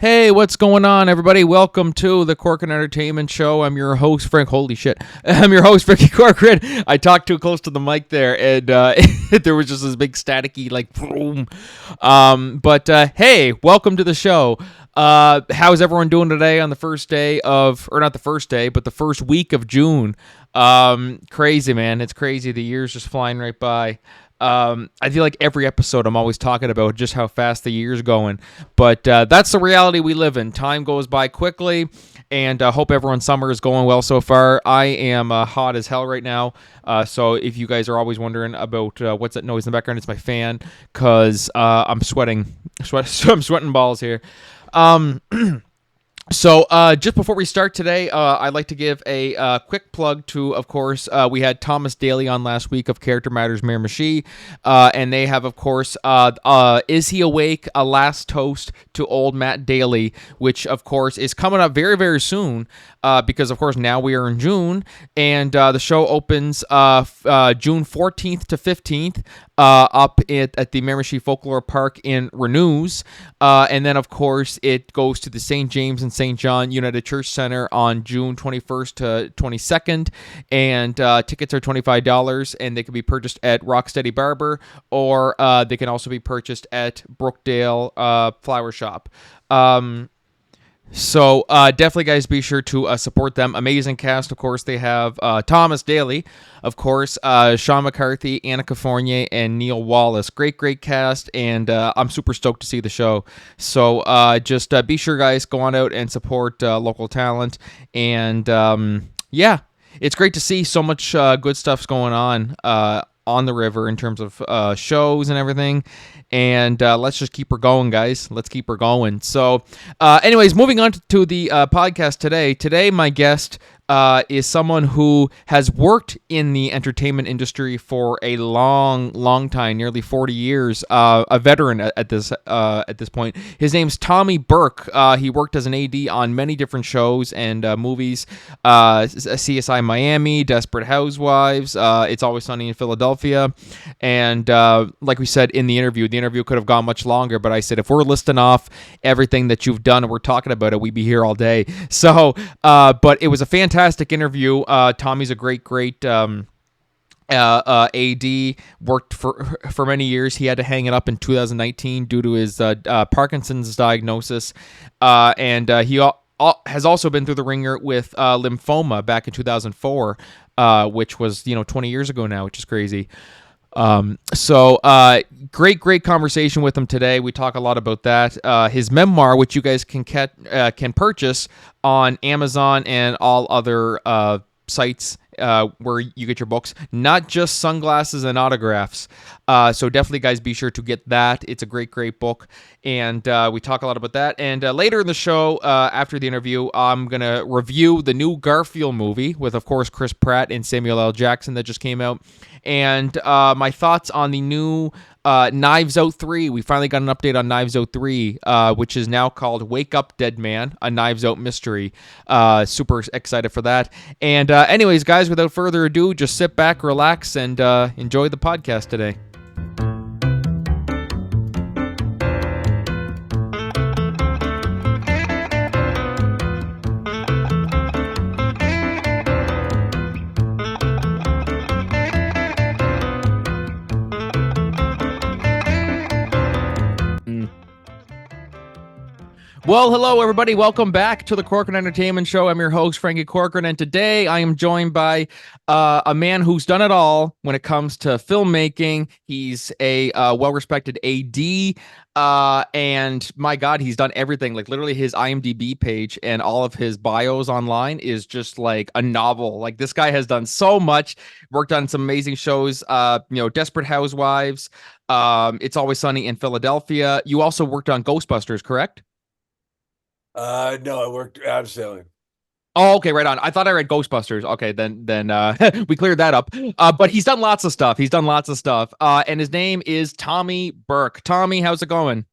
Hey, what's going on, everybody? Welcome to the Corcoran Entertainment Show. I'm your host, Frank. Holy shit. I'm your host, Franky Corcoran. I talked too close to the mic there, and there was just this big staticky, like, boom. But hey, welcome to the show. How's everyone doing today on the first day of, or not the first day, but the first week of June? Crazy, man. It's crazy. The year's just flying right by. I feel like every episode I'm always talking about just how fast the year's going, but that's the reality we live in. Time goes by quickly, and I hope everyone's summer is going well so far. I am hot as hell right now, so if you guys are always wondering about what's that noise in the background, it's my fan, because I'm sweating. I'm sweating balls here. So just before we start today, I'd like to give a quick plug to, of course, we had Thomas Daly on last week of Character Matters Miramichi, and they have, of course, Is He Awake? A Last Toast to Old Matt Daly, which, of course, is coming up very, very soon, because, of course, now we are in June, and the show opens June 14th to 15th. Up at the Miramichi Folklore Park in Renews. And then, of course, it goes to the St. James and St. John United Church Center on June 21st to 22nd. And tickets are $25, and they can be purchased at Rocksteady Barber, or they can also be purchased at Brookdale Flower Shop. So definitely, guys, be sure to support them. Amazing cast, of course. They have Thomas Daly, of course, Sean McCarthy, Annika Fournier, and Neil Wallace. Great cast, and I'm super stoked to see the show. So just be sure, guys, go on out and support local talent. And yeah, it's great to see so much good stuff's going on the river in terms of shows and everything. And let's just keep her going, guys. Let's keep her going. So anyways, moving on to the podcast today. Today, my guest is someone who has worked in the entertainment industry for a long time, nearly 40 years, a veteran at this point. His name's Tommy Burke. He worked as an AD on many different shows and movies, CSI Miami, Desperate Housewives, It's Always Sunny in Philadelphia, and like we said in the interview could have gone much longer, but I said if we're listing off everything that you've done and we're talking about it, we'd be here all day. So, but it was a fantastic interview. Tommy's a great AD, worked for many years. He had to hang it up in 2019 due to his Parkinson's diagnosis, and he has also been through the ringer with lymphoma back in 2004, which was 20 years ago now, which is crazy. So great conversation with him today. We talk a lot about that. His memoir, which you guys can purchase on Amazon and all other sites where you get your books, not just sunglasses and autographs. So definitely, guys, be sure to get that. It's a great book, and we talk a lot about that. And later in the show, after the interview, I'm going to review the new Garfield movie with, of course, Chris Pratt and Samuel L. Jackson that just came out, and my thoughts on the new Knives Out 3. We finally got an update on Knives Out 3, which is now called Wake Up Dead Man, a Knives Out mystery. Super excited for that. And anyways, guys, without further ado, just sit back, relax, and enjoy the podcast today. Well, hello, everybody. Welcome back to the Corcoran Entertainment Show. I'm your host, Franky Corcoran, and today I am joined by a man who's done it all when it comes to filmmaking. He's a well-respected AD, and my God, he's done everything. Like, literally, his IMDb page and all of his bios online is just like a novel. Like, this guy has done so much, worked on some amazing shows, Desperate Housewives, It's Always Sunny in Philadelphia. You also worked on Ghostbusters, correct? No, I worked abseiling. Oh, okay, right on. I thought I read Ghostbusters. Okay, then we cleared that up. But he's done lots of stuff. And his name is Tommy Burke. Tommy, how's it going?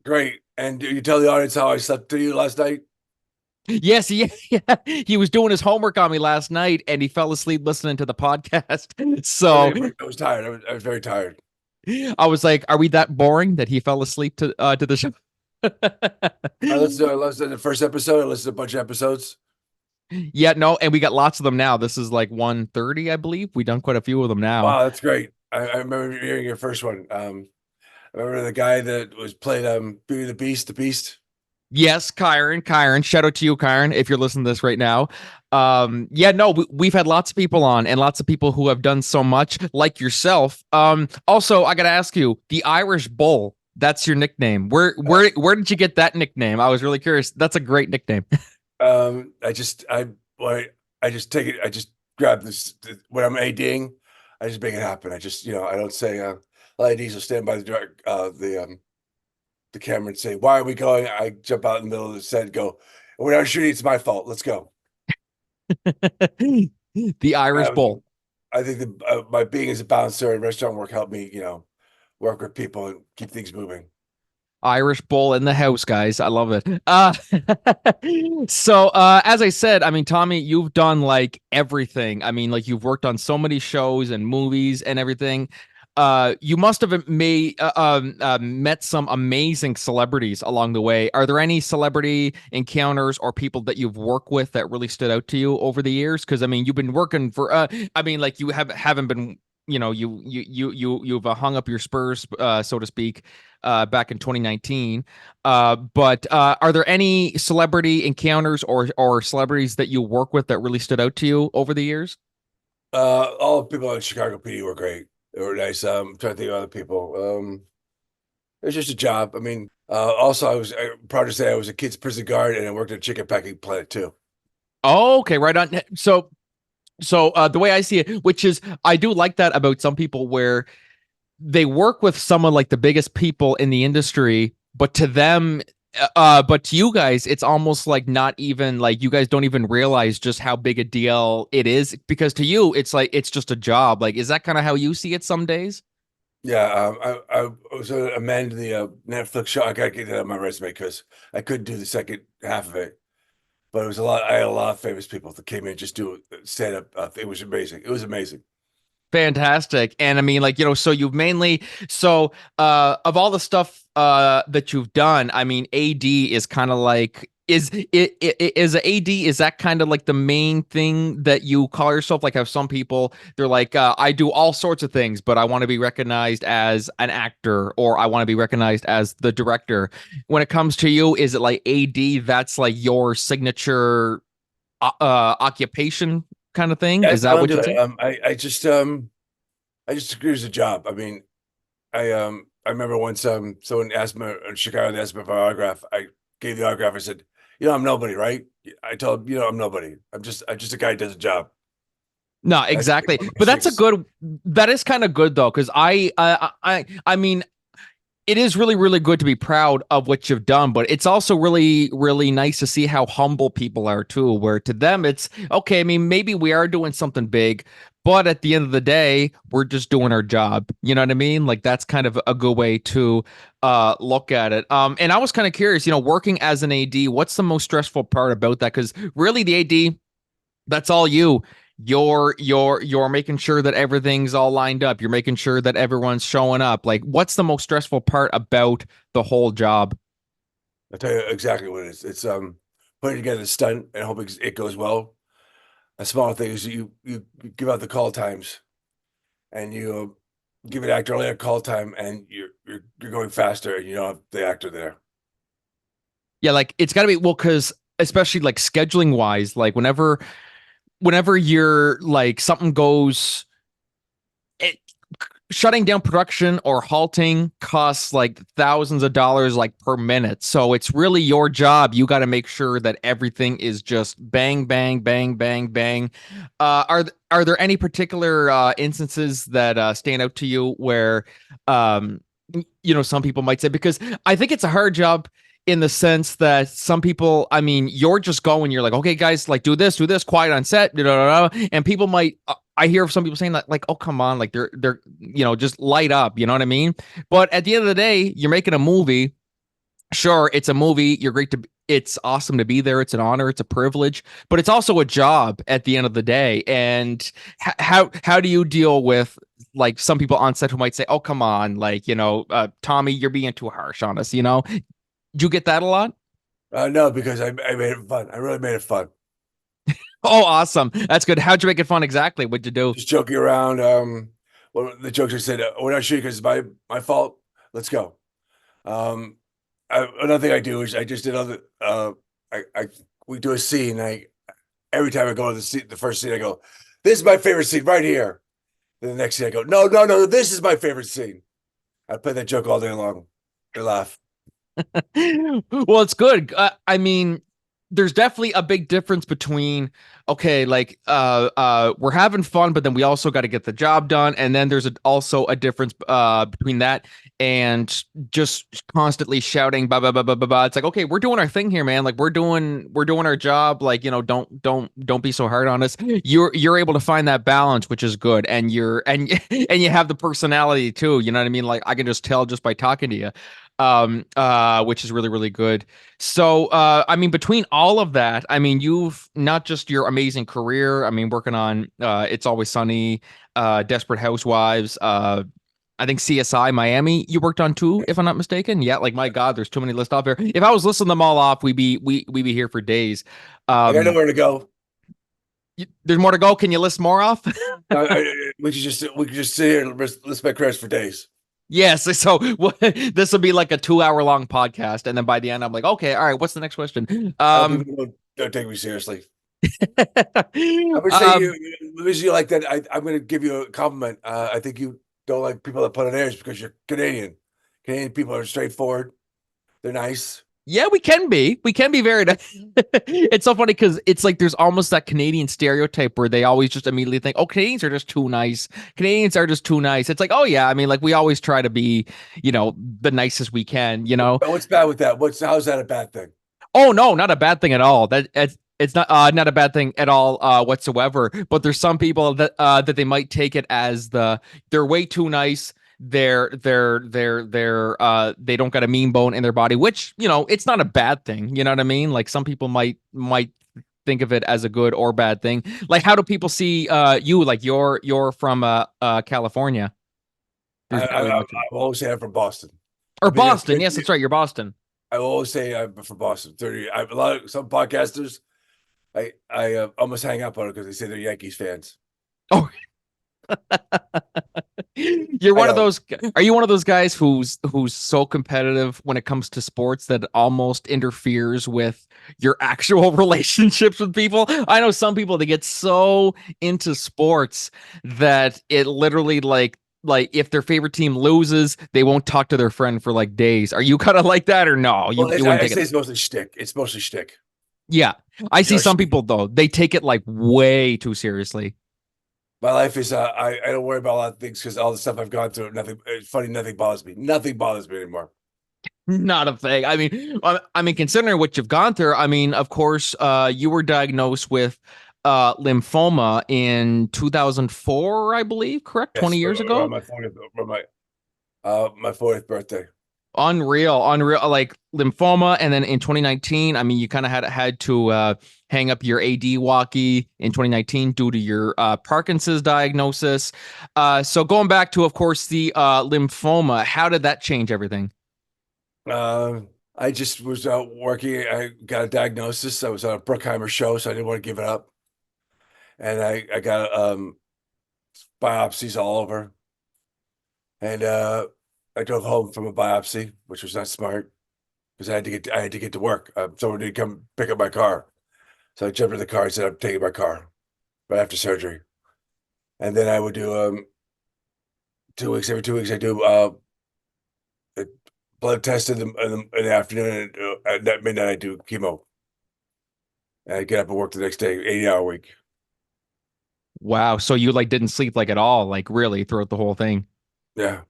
Great. And you tell the audience how I slept through you last night? Yes, yeah. He was doing his homework on me last night, and he fell asleep listening to the podcast. So I was tired. I was very tired. I was like, "Are we that boring that he fell asleep to the show?" I listened to the first episode. I listened to a bunch of episodes. Yeah, no, and we got lots of them now. This is like 130, I believe. We done quite a few of them now. Wow, that's great. I remember hearing your first one. I remember the guy that was played Beauty and the Beast, the Beast. Yes, Kyron, shout out to you, Kyron, if you're listening to this right now. Yeah, no, we've had lots of people on and lots of people who have done so much, like yourself. Also, I gotta ask you, the Irish Bull, that's your nickname. Where did you get that nickname? I was really curious. That's a great nickname. I just well, I just take it. I just grab this when I'm ADing. I just make it happen. I just I don't say ladies will stand by the camera and say, "Why are we going?" I jump out in the middle of the set and go, "We're not shooting. It's my fault. Let's go." The Irish Um, Bull. I think my being as a bouncer and restaurant work helped me, work with people and keep things moving. Irish Bull in the house, guys. I love it. As I said, I mean, Tommy, you've done like everything. I mean, like you've worked on so many shows and movies and everything. You must have met some amazing celebrities along the way. Are there any celebrity encounters or people that you've worked with that really stood out to you over the years? Because I mean, you've been working for. I mean, like you haven't been. You've hung up your spurs, so to speak, back in 2019. But are there any celebrity encounters or celebrities that you work with that really stood out to you over the years? All the people in Chicago PD were great. They were nice. I'm trying to think of other people. It was just a job. I mean, also I'm proud to say I was a kid's prison guard and I worked at a chicken packing plant too. Oh, okay, right on. So the way I see it, which is I do like that about some people where they work with someone like the biggest people in the industry, but to them, but to you guys, it's almost like not even like you guys don't even realize just how big a deal it is because to you, it's like it's just a job. Like, is that kind of how you see it some days? Yeah, I was going to amend the Netflix show. I got to get that on my resume because I couldn't do the second half of it. But it was a lot. I had a lot of famous people that came in and just do stand up. It was amazing. It was amazing. Fantastic. And I mean, like, so you've mainly of all the stuff that you've done, I mean, AD is kind of like is AD is that kind of like the main thing that you call yourself? Like have some people they're like I do all sorts of things, but I want to be recognized as an actor or I want to be recognized as the director. When it comes to you, is it like AD that's like your signature occupation kind of thing? Yeah, Is I that don't what do you'd it. say? I just agree as a job. I mean, I remember once someone asked me in Chicago, they asked me for an autograph. I gave the autograph. I said, I'm nobody, right? I told them, I'm nobody. I'm just a guy who does a job. No, That's exactly. one of my But that's a sticks. good. That is kind of good though, because I mean, it is really, really good to be proud of what you've done, but it's also really, really nice to see how humble people are too. Where to them, it's okay. I mean, maybe we are doing something big, but at the end of the day, we're just doing our job. You know what I mean? Like that's kind of a good way to look at it. And I was kind of curious, working as an AD, what's the most stressful part about that? Because really, the AD that's all you you're making sure that everything's all lined up, you're making sure that everyone's showing up. Like what's the most stressful part about the whole job? I'll tell you exactly what it is. It's putting together the stunt and hoping it goes well. A small thing is you give out the call times and you give an actor only a call time and you're going faster and you don't have the actor there. Yeah, like it's got to be, well, because especially like scheduling wise, like whenever you're like something goes it, shutting down production or halting costs like thousands of dollars like per minute. So it's really your job. You got to make sure that everything is just bang, bang, bang, bang, bang. Are there any particular instances that stand out to you where some people might say, because I think it's a hard job in the sense that some people, I mean, you're just going, you're like, okay, guys, like do this, quiet on set, and people might, I hear some people saying that, like, oh, come on, like they're, just light up, you know what I mean? But at the end of the day, you're making a movie. Sure, it's a movie. You're great to, it's awesome to be there. It's an honor. It's a privilege, but it's also a job at the end of the day. And how do you deal with like some people on set who might say, oh, come on, like, Tommy, you're being too harsh on us, Do you get that a lot? No, because I made it fun. I really made it fun. Oh, awesome. That's good. How'd you make it fun exactly? What'd you do? Just joking around. Well, the jokes I said, we're not shooting because it's my fault. Let's go. Um, another thing I do is I just did other. I we do a scene. I every time I go to the first scene, I go, "This is my favorite scene right here." Then the next scene, I go, "No, no, no, this is my favorite scene." I play that joke all day long. They laugh. Well, it's good. I mean, there's definitely a big difference between okay, like we're having fun, but then we also got to get the job done, and then there's also a difference between that and just constantly shouting blah blah blah blah blah blah. It's like okay, we're doing our thing here, man. Like we're doing our job. Like don't be so hard on us. You're able to find that balance, which is good, and and you have the personality too. You know what I mean? Like I can just tell just by talking to you, which is really really good. So, I mean, between all of that, I mean, you've not just your amazing career. I mean, working on It's Always Sunny, Desperate Housewives, I think CSI Miami you worked on too, if I'm not mistaken. Yeah, like my God, there's too many lists off here. If I was listing them all off, we'd be here for days. I got nowhere to go. There's more to go. Can you list more off? We could just sit here and list my credits for days. Yes. So this will be like a 2 hour long podcast, and then by the end, I'm like, okay, all right. What's the next question? People don't take me seriously. I'm gonna say Um, you like that. I'm gonna give you a compliment. I think you don't like people that put on airs because you're Canadian. Canadian people are straightforward. They're nice. Yeah, we can be. We can be very nice. It's so funny because it's like there's almost that Canadian stereotype where they always just immediately think, oh, Canadians are just too nice. Canadians are just too nice. It's like, oh, yeah. I mean, like we always try to be, the nicest we can, you know? What's bad with that? How's that a bad thing? Oh, no, not a bad thing at all. It's not a bad thing at all whatsoever. But there's some people that they might take it as they're way too nice. They don't got a mean bone in their body, which it's not a bad thing. You know what I mean? Like some people might think of it as a good or bad thing. Like how do people see you? Like you're from California. I, There's not I, really I, much I will always say I'm from Boston. or I've been here Boston. Yes, that's right. You're Boston. I will always say I'm from Boston. 30. I have a lot of some podcasters. I almost hang up on it because they say they're Yankees fans. Oh, you're I one of don't. those. Are you one of those guys who's so competitive when it comes to sports that it almost interferes with your actual relationships with people? I know some people that get so into sports that it literally like if their favorite team loses, they won't talk to their friend for like days. Are you kind of like that or no? You Well, you wouldn't I take say it. it's mostly shtick. It's mostly shtick. Yeah, I You see know, some people though. They take it like way too seriously. my life is I don't worry about a lot of things because all the stuff I've gone through, nothing. It's funny, nothing bothers me. Nothing bothers me anymore. Not a thing. I mean, considering what you've gone through, I mean, of course, you were diagnosed with lymphoma in 2004, I believe, correct? 20 Yes, years around ago? my 40th birthday. Unreal. Like lymphoma, and then in 2019, I mean, you kind of had to hang up your AD walkie in 2019 due to your Parkinson's diagnosis. So going back to, of course, the lymphoma, how did that change everything? I just was out working. I got a diagnosis. I was on a Bruckheimer show, so I didn't want to give it up. And I got biopsies all over. And I drove home from a biopsy, which was not smart because I had to get to work. Someone didn't come pick up my car, so I jumped in the car and said, "I'm taking my car right after surgery." And then I would do 2 weeks. Every 2 weeks, I do a blood test in the afternoon, and at midnight I do chemo. And I get up and work the next day, 80-hour week. Wow. So you like didn't sleep like at all, like really throughout the whole thing. Yeah.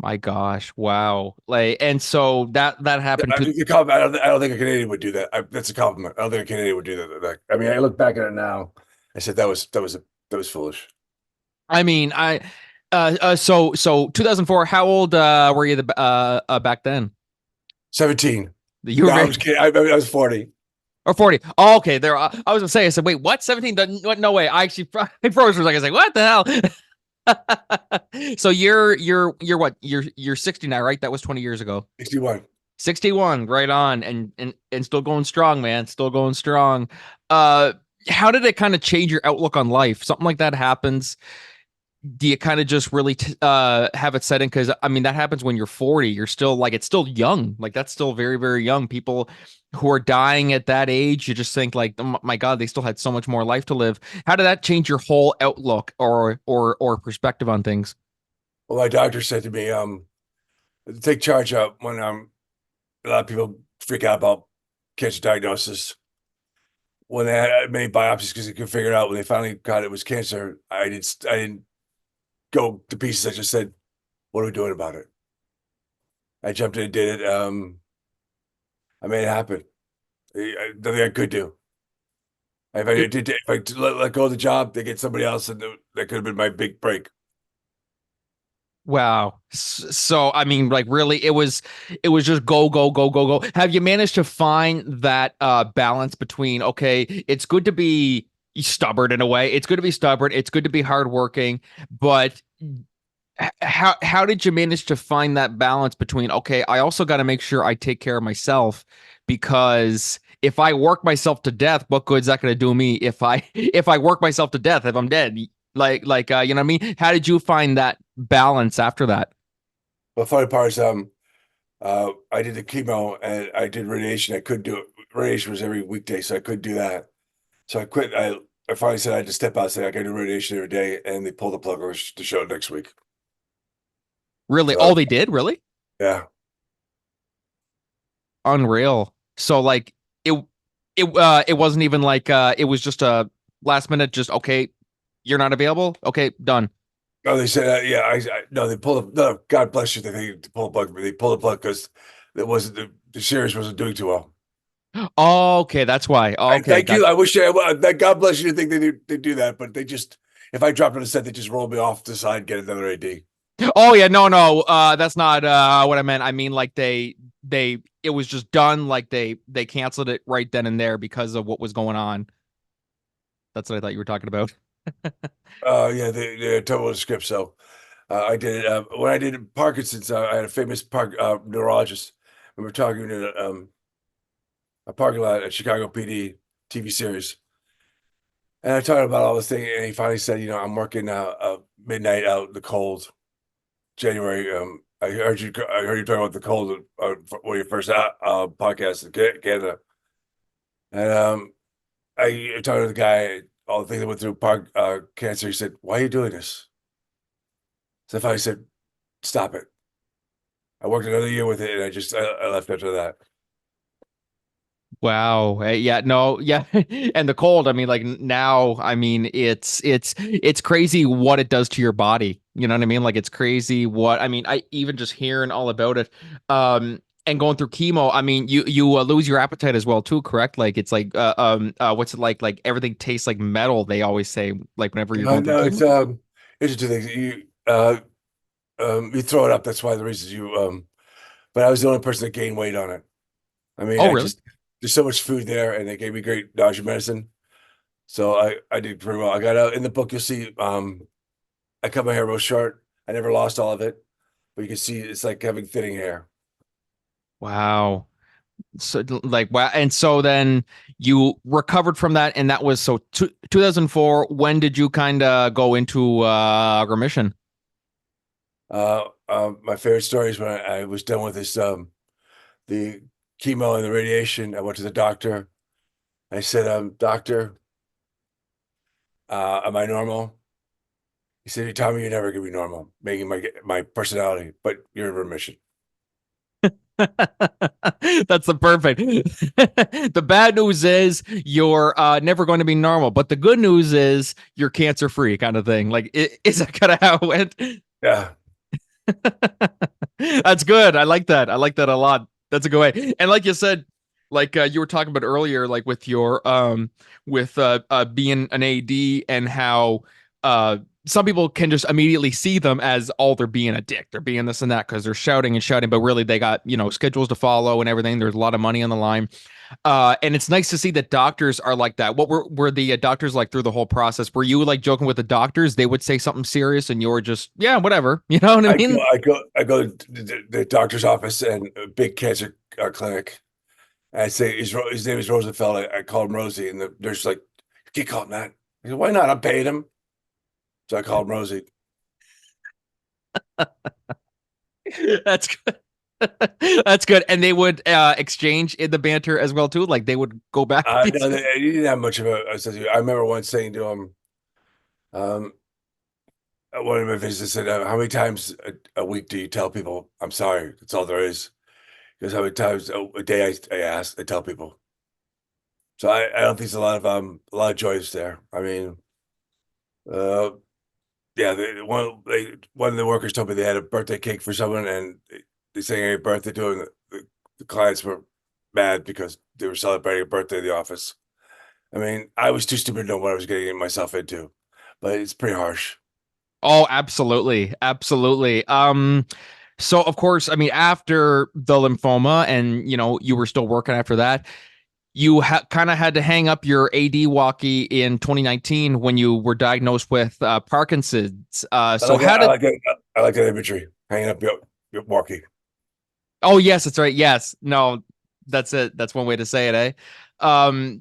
My gosh. Wow. Like, and so that happened I to, think I don't think a Canadian would do that. That's a compliment. I don't think a Canadian would do that. I mean, I look back at it now. I said that was foolish. I mean, so 2004, how old were you back then? 17. You were No, I very was kidding. I was 40. or 40. Oh, okay. There I was gonna say, I said, wait, what? 17? What? No way. I actually I froze for a second. I was like, what the hell? So you're what? You're 60 now, right? That was 20 years ago. 61. 61, right on, and still going strong, man. Still going strong. Uh, how did it kind of change your outlook on life? Something like that happens. Do you kind of just really have it set in? Because I mean, that happens when you're 40. You're still like, it's still young. Like that's still very, very young. People who are dying at that age, you just think like, oh my God, they still had so much more life to live. How did that change your whole outlook or perspective on things? Well, my doctor said to me, take charge of when a lot of people freak out about cancer diagnosis. When they had many biopsies because they could figure it out, when they finally got it was cancer, I didn't go to pieces. I just said, "What are we doing about it?" I jumped in and did it. I made it happen. Nothing I could do. If I let go of the job, they get somebody else, and that could have been my big break. Wow. So I mean, like really, it was just go, go, go, go, go. Have you managed to find that balance between, okay, it's good to be stubborn in a way. It's good to be stubborn. It's good to be hardworking, but how did you manage to find that balance between, okay, I also got to make sure I take care of myself because if I work myself to death, what good is that going to do me if I work myself to death if I'm dead? You know what I mean? How did you find that balance after that? The funny part is, I did the chemo and I did radiation. I couldn't do it. Radiation was every weekday, so I couldn't do that. So I quit. I finally said I had to step out and say I got to do radiation every day, and they pulled the plug on the show next week. Really? So Oh, they did? Really? yeah, Unreal. So like it it wasn't even like it was just a last minute just okay, you're not available? Okay, done. no, they said yeah. No, they pulled the no. God bless you. They pulled the plug. They pulled the plug because it wasn't the series wasn't doing too well. Oh, okay, that's why. Oh, And okay, thank got you. I wish that God bless you to think they do that, but they just if I dropped on a set, they just roll me off the side, get another AD. Oh yeah, no, no. That's not what I meant. I mean like they it was just done like they canceled it right then and there because of what was going on. That's what I thought you were talking about. Yeah, they total the script. So I did it when I did Parkinson's. I had a famous neurologist. We were talking in a parking lot at Chicago PD TV series, and I talked about all this thing. And he finally said, I'm working midnight out in the cold, January. I heard you talking about the cold for one of your first podcasts in Canada, and I talked to the guy. All the things that went through cancer. He said, "Why are you doing this?" So I finally said, "Stop it." I worked another year with it, and I left after that. Wow. Yeah, no, yeah. And the cold, I mean, like now, I mean, it's crazy what it does to your body. You know what I mean? Like it's crazy what I mean, I even just hearing all about it. And going through chemo, I mean, you lose your appetite as well too, correct? Like it's like what's it like? Like everything tastes like metal, they always say, like whenever you're going through No, chemo. it's two things. You throw it up. That's why the reasons you but I was the only person that gained weight on it. I mean, Oh, really? there's so much food there, and they gave me great nausea medicine, so I did pretty well. I got out in the book. You'll see. I cut my hair real short. I never lost all of it, but you can see it's like having thinning hair. Wow. So like wow, and so then you recovered from that, and that was so 2004. When did you kind of go into remission? My favorite story is when I was done with this the chemo and the radiation. I went to the doctor. I said, "Doctor, am I normal?" He said, "You tell me you're never gonna be normal, making my personality, but you're in remission." That's the perfect. The bad news is you're never going to be normal, but the good news is you're cancer free, kind of thing. Like, is that kind of how it went? Yeah. That's good. I like that. I like that a lot. That's a good way. And like you said, like you were talking about earlier, like with your with being an AD and how uh some people can just immediately see them as, oh, they're being a dick, they're being this and that because they're shouting and shouting, but really they got, schedules to follow and everything. There's a lot of money on the line. And it's nice to see that doctors are like that. What were the doctors like through the whole process? Were you like joking with the doctors? They would say something serious and you were just, yeah, whatever. You know what I mean? I go to the doctor's office and a big cancer clinic. And I say his name is Rosenfeld. I call him Rosie, and the nurse is like, "You can't call him that." I go, "Why not? I'm paying him." So I call him Rosie. That's good. That's good. And they would exchange in the banter as well too. Like they would go back. No, he didn't have much of a sense of. I remember once saying to him, um, at one of my visits, I said, "How many times a week do you tell people I'm sorry? That's all there is." Because how many times a day I tell people. So I don't think there's a lot of joys there. I mean, uh, yeah, one of the workers told me they had a birthday cake for someone, and they sang happy birthday to him. The clients were mad because they were celebrating a birthday in the office. I mean, I was too stupid to know what I was getting myself into, but it's pretty harsh. Oh, absolutely. Absolutely. So of course, I mean, after the lymphoma and you were still working after that, you kind of had to hang up your AD walkie in 2019 when you were diagnosed with Parkinson's. So how did? I like that imagery. Hanging up your walkie. Oh, yes, that's right. Yes, no, that's it. That's one way to say it, eh?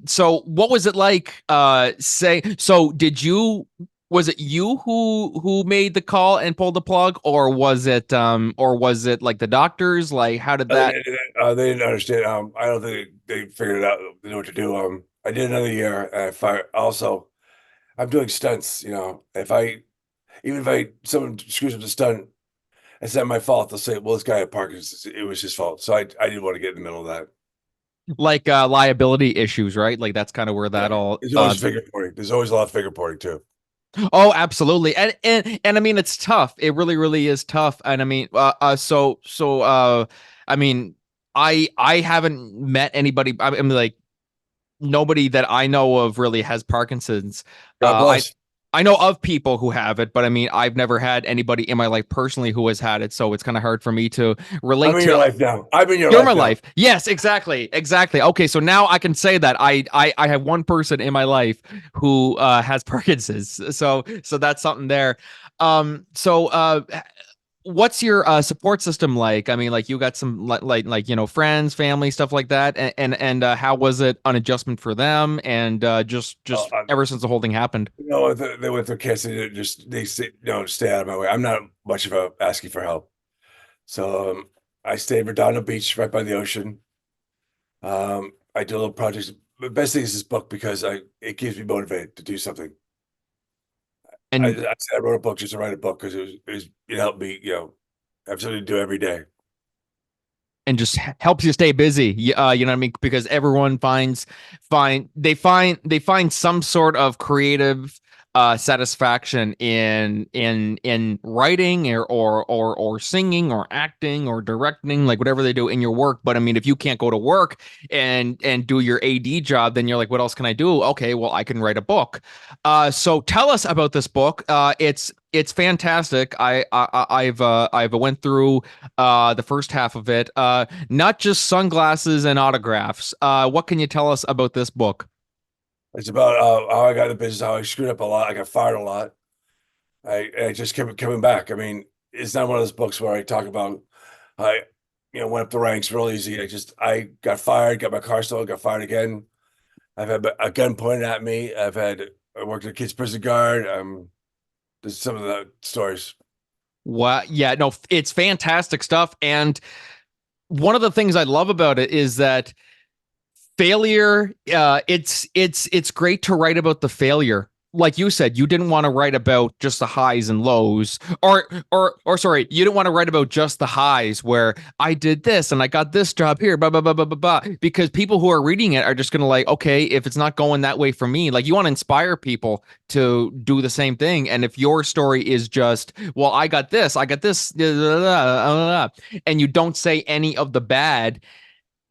So what was it like? So was it you who made the call and pulled the plug, or was it like the doctors? Like, how did that? They didn't understand. I don't think they figured it out. They knew what to do. I did another year. And I fired. Also, I'm doing stunts. Even if someone screws up the stunt, it's not my fault. They'll say, "Well, this guy had Parkinson's. It was his fault." So I didn't want to get in the middle of that. Like liability issues, right? Like that's kind of where that Yeah, all there's always finger pointing. There's always a lot of finger pointing too. Oh, absolutely. And I mean it's tough. It really, really is tough. And I mean I mean I haven't met anybody. I mean like nobody that I know of really has Parkinson's. God bless. I know of people who have it, but I mean I've never had anybody in my life personally who has had it, so it's kind of hard for me to I'm relate in your to. life now. I'm in your You're life my now. life. Yes, exactly. Exactly. Okay, so now I can say that I have one person in my life who has Parkinson's. So that's something there. So what's your support system like? I mean, like you got some friends, family, stuff like that, and how was it an adjustment for them and just Well, ever since the whole thing happened? they went through cancer. They say, stay out of my way. I'm not much of a asking for help. So I stayed in Redondo Beach, right by the ocean. I do little projects. The best thing is this book because it keeps me motivated to do something. And I said I wrote a book just to write a book because it helped me, have something to do every day. just helps you stay busy. You know what I mean? Because everyone they find some sort of creative satisfaction in writing or singing or acting or directing, like whatever they do in your work. But I mean, if you can't go to work and do your AD job, then you're like, what else can I do? Okay, well, I can write a book. So tell us about this book. It's fantastic. I've went through the first half of it. Not just sunglasses and autographs. What can you tell us about this book? It's about how I got in the business, how I screwed up a lot. I got fired a lot. I just kept coming back. I mean, it's not one of those books where I talk about I, went up the ranks real easy. I got fired, got my car stolen, got fired again. I've had a gun pointed at me. I worked at a kid's prison guard. There's some of the stories. What? Yeah, no, it's fantastic stuff. And one of the things I love about it is that failure, it's great to write about the failure. Like you said, you didn't want to write about just the highs and lows, or sorry, you didn't want to write about just the highs where I did this and I got this job here, blah blah blah blah blah blah. Because people who are reading it are just gonna like, okay, if it's not going that way for me, like you want to inspire people to do the same thing. And if your story is just, well, I got this, and you don't say any of the bad,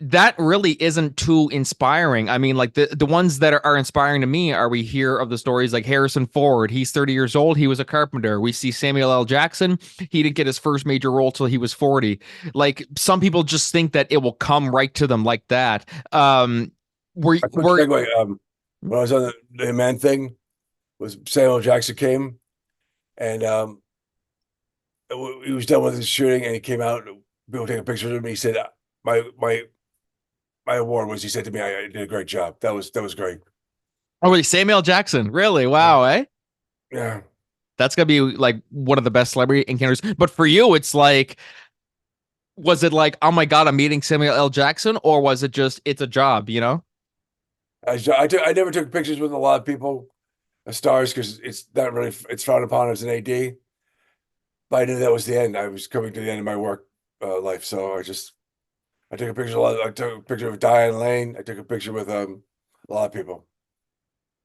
that really isn't too inspiring. I mean, like the ones that are inspiring to me are we hear of the stories like Harrison Ford. He's 30 years old. He was a carpenter. We see Samuel L. Jackson. He didn't get his first major role till he was 40. Like some people just think that it will come right to them like that. A quick Were segue. When I was on the Man thing, was Samuel Jackson came and he was done with his shooting and he came out. People taking pictures of me. He said, "My my my award was." He said to me, "I did a great job. That was great." oh, wait, Samuel Jackson. Really? Yeah, Wow, eh? yeah. That's gonna be like one of the best celebrity encounters. But for you, it's like, was it like, oh my God, I'm meeting Samuel L. Jackson, or was it just it's a job, you know? I never took pictures with a lot of people, stars, because it's not really it's frowned upon as an AD. But I knew that was the end. I was coming to the end of my work life, so I took a picture. I took a picture of Diane Lane. I took a picture with a lot of people.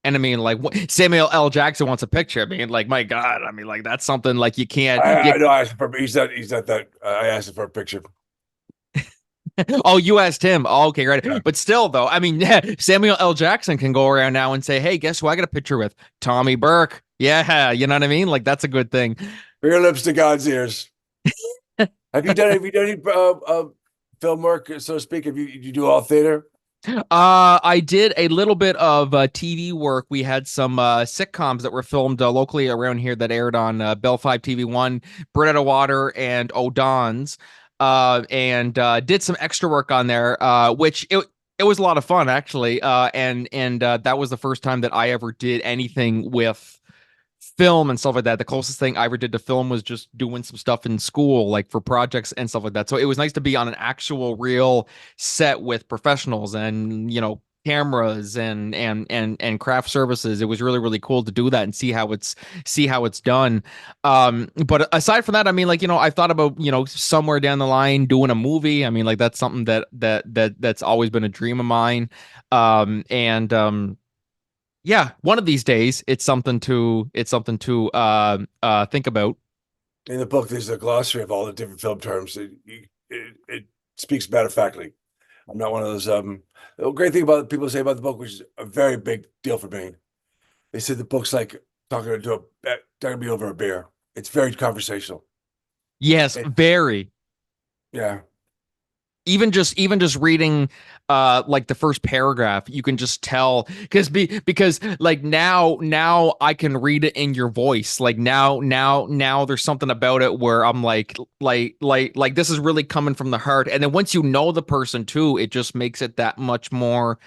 And I mean, like Samuel L. Jackson wants a picture. I mean, like, my God, I mean, like that's something like you can't. I know. I asked him for. He's not that. I asked him for a picture. Oh, you asked him. Oh, okay, right. Yeah. But still, though, I mean, yeah, Samuel L. Jackson can go around now and say, "Hey, guess who I got a picture with? Tommy Burke." Yeah, you know what I mean? Like that's a good thing. For your lips to God's ears. Have you done any film work, so to speak? You do all theater? I did a little bit of TV work. We had some sitcoms that were filmed locally around here that aired on Bell 5 TV1, Bread Out of Water, and O'Donnell's. And did some extra work on there, which it was a lot of fun actually. And that was the first time that I ever did anything with film and stuff like that. The closest thing I ever did to film was just doing some stuff in school, like for projects and stuff like that. So it was nice to be on an actual real set with professionals and, cameras and craft services. It was really, really cool to do that and see how it's done. But aside from that, I mean, like, I thought about, somewhere down the line doing a movie. I mean, like that's something that's always been a dream of mine. And yeah, one of these days it's something to think about. In the book, there's a glossary of all the different film terms. It speaks matter of factly. I'm not one of those. The great thing about people say about the book, which is a very big deal for me, they said the book's like talking to me over a beer. It's very conversational. Yes, It, very. yeah, Even just reading like the first paragraph, you can just tell because like now I can read it in your voice. Like now there's something about it where I'm like this is really coming from the heart. And then once you know the person too, it just makes it that much more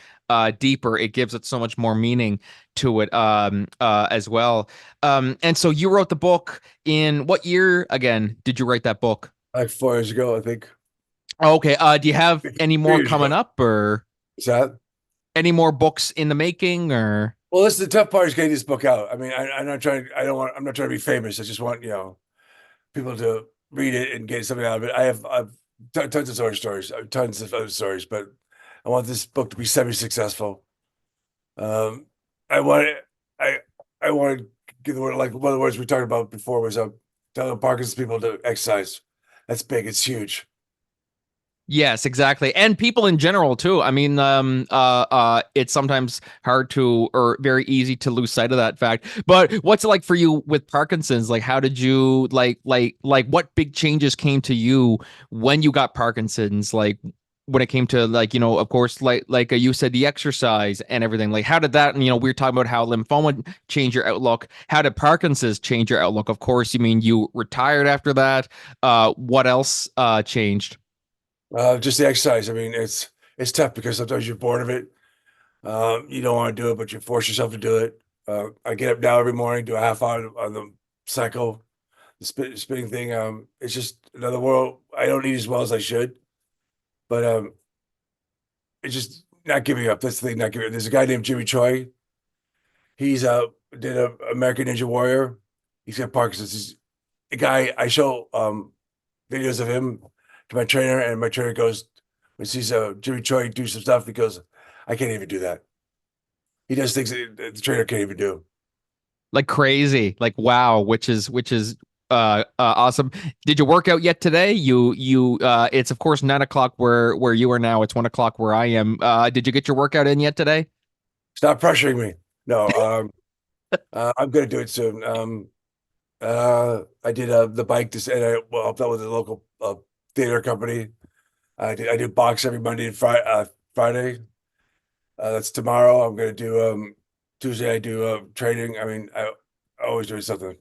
deeper. It gives it so much more meaning to it as well. And so you wrote the book in what year again did you write that book? like 4 years ago, I think. Oh, okay. Do you have any 3 more years coming ago. up or Is that? any more books in the making or Well, this is the tough part is getting this book out. I mean, I'm not trying. I don't want. I'm not trying to be famous. I just want people to read it and get something out of it. I've tons of stories, tons of other stories, but I want this book to be semi-successful. Um, I want it, I want to give the word like one of the words we talked about before was telling Parkinson's people to exercise. That's big. It's huge. yes, exactly. And people in general too. I mean, it's sometimes hard to or very easy to lose sight of that fact. But what's it like for you with Parkinson's? Like how did you like what big changes came to you when you got Parkinson's? Like when it came to like, of course, like you said, the exercise and everything. Like how did that, and we were talking about how lymphoma changed your outlook. How did Parkinson's change your outlook? Of course, you mean you retired after that. What else changed? Just the exercise. I mean, it's tough because sometimes you're bored of it. You don't want to do it, but you force yourself to do it. I get up now every morning, do a half hour on the cycle, the spinning thing. It's just another world. I don't eat as well as I should, but it's just not giving up. That's the thing, not giving up. There's a guy named Jimmy Choi. He's did a American Ninja Warrior. He's got Parkinson's. He's a guy I show videos of him to my trainer, and my trainer goes when he sees Jimmy Choi do some stuff, he goes, "I can't even do that." He does things that the trainer can't even do. Like crazy, like wow, which is Awesome. Did you work out yet today? It's of course 9 o'clock where you are now. It's 1 o'clock where I am. Did you get your workout in yet today? Stop pressuring me. No, I'm gonna do it soon. I did the bike this, and I helped out with the local theater company. I do box every Monday and Friday. That's tomorrow. I'm gonna do Tuesday. I do training. I mean, I always doing something.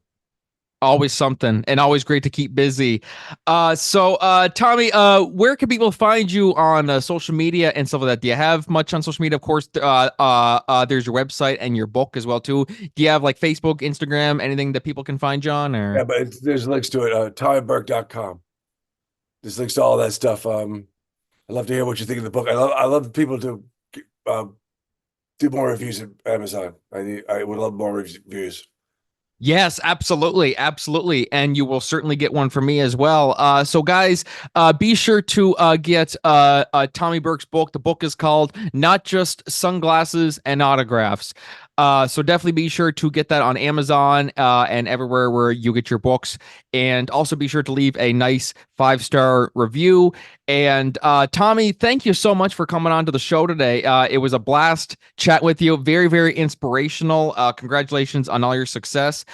Always something, and always great to keep busy. Tommy, where can people find you on social media and stuff like that? Do you have much on social media? Of course, there's your website and your book as well too. Do you have like Facebook, Instagram, anything that people can find you on? Yeah, Or but there's links to it. TommyBurke.com. There's links to all that stuff. I'd love to hear what you think of the book. I love people to uh, do more reviews at Amazon. I would love more reviews. Yes, absolutely, absolutely, and you will certainly get one from me as well. So, guys, be sure to get Tommy Burke's book. The book is called "Not Just Sunglasses and Autographs." So definitely be sure to get that on Amazon and everywhere where you get your books, and also be sure to leave a nice 5-star review. And Tommy, thank you so much for coming on to the show today. It was a blast chat with you. Very, very inspirational. Congratulations on all your success.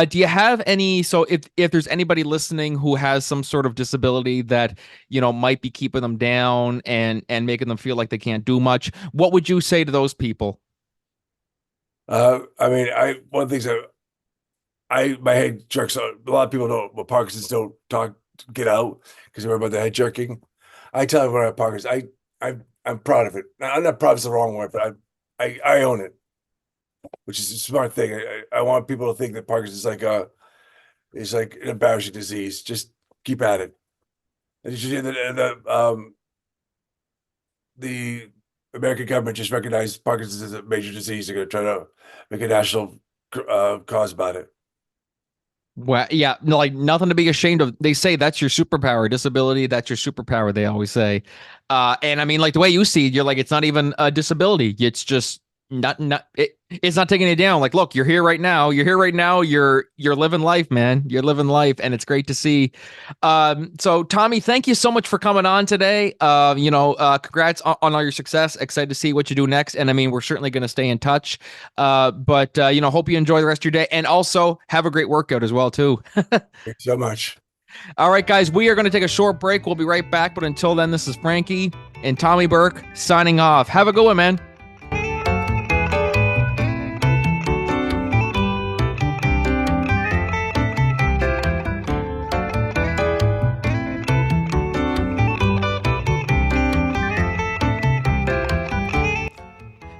Do you have any? So if there's anybody listening who has some sort of disability that might be keeping them down and making them feel like they can't do much, what would you say to those people? I mean, one of the things that my head jerks. A lot of people don't, but Parkinson's don't get out because they worry about the head jerking. I tell everyone I have Parkinson's, I'm proud of it. Now, I'm not proud is the wrong word, but I own it, which is a smart thing. I want people to think that Parkinson's is like an embarrassing disease. Just keep at it. And you should hear the American government just recognized Parkinson's as a major disease. They're going to try to make a national cause about it. Well, yeah, no, like nothing to be ashamed of. They say that's your superpower, disability. That's your superpower. They always say, and I mean, like the way you see it, you're like, it's not even a disability. It's just it's not taking it down. Like, look, you're here right now. You're here right now. You're living life, man. You're living life, and it's great to see. So Tommy, thank you so much for coming on today. Congrats on all your success. Excited to see what you do next. And I mean, we're certainly going to stay in touch. But hope you enjoy the rest of your day, and also have a great workout as well too. Thanks so much. All right, guys, we are going to take a short break. We'll be right back. But until then, this is Franky and Tommy Burke signing off. Have a good one, man.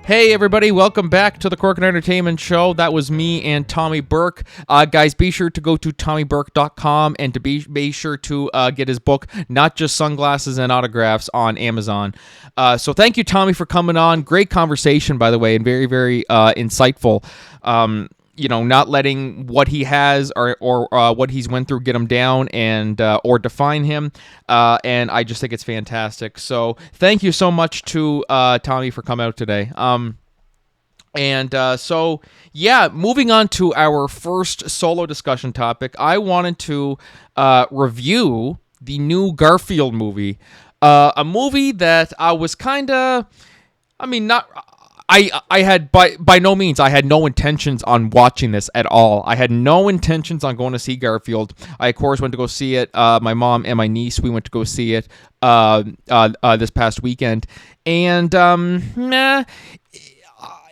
Hey everybody, welcome back to the Corkin Entertainment Show. That was me and Tommy Burke. Guys, be sure to go to TommyBurke.com and to be sure to get his book, Not Just Sunglasses and Autographs, on Amazon. So thank you, Tommy, for coming on. Great conversation, by the way, and very, very insightful. Not letting what he has or what he's went through get him down and or define him. And I just think it's fantastic. So thank you so much to Tommy for coming out today. Moving on to our first solo discussion topic, I wanted to review the new Garfield movie. A movie that I was I had by no means, I had no intentions on watching this at all. I had no intentions on going to see Garfield. I, of course, went to go see it. My mom and my niece, we went to go see it this past weekend. And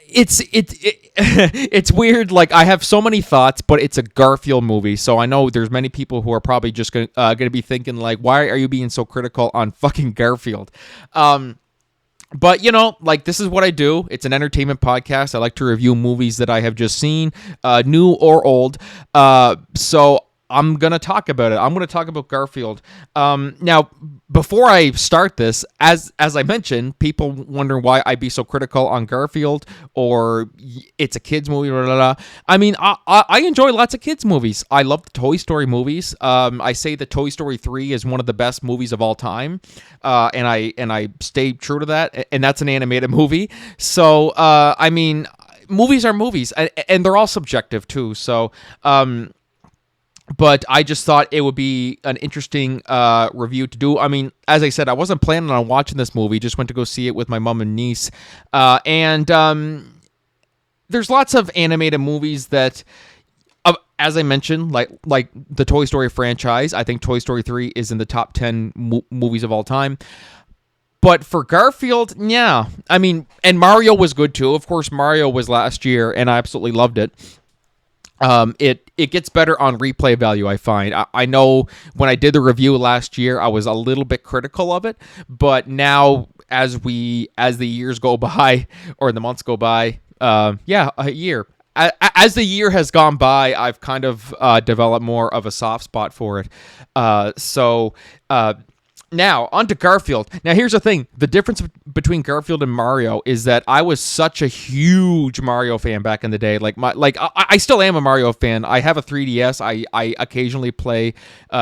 it's weird. Like, I have so many thoughts, but it's a Garfield movie. So I know there's many people who are probably just gonna be thinking, like, why are you being so critical on fucking Garfield? But, this is what I do. It's an entertainment podcast. I like to review movies that I have just seen, new or old. So I'm going to talk about it. I'm going to talk about Garfield. Now, before I start this, as I mentioned, people wonder why I'd be so critical on Garfield or it's a kids movie. Blah, blah, blah. I mean, I enjoy lots of kids movies. I love the Toy Story movies. I say that Toy Story 3 is one of the best movies of all time. And I stay true to that. And that's an animated movie. So, movies are movies, and they're all subjective too. So, but I just thought it would be an interesting review to do. I mean, as I said, I wasn't planning on watching this movie. Just went to go see it with my mom and niece. And there's lots of animated movies that, as I mentioned, like the Toy Story franchise. I think Toy Story 3 is in the top 10 movies of all time. But for Garfield, yeah. I mean, and Mario was good too. Of course, Mario was last year, and I absolutely loved it. It gets better on replay value, I find. I know when I did the review last year, I was a little bit critical of it, but now as the years go by, or the months go by, a year. As the year has gone by, I've kind of developed more of a soft spot for it. Now, on to Garfield. Now, here's the thing. The difference between Garfield and Mario is that I was such a huge Mario fan back in the day. I still am a Mario fan. I have a 3DS. I occasionally play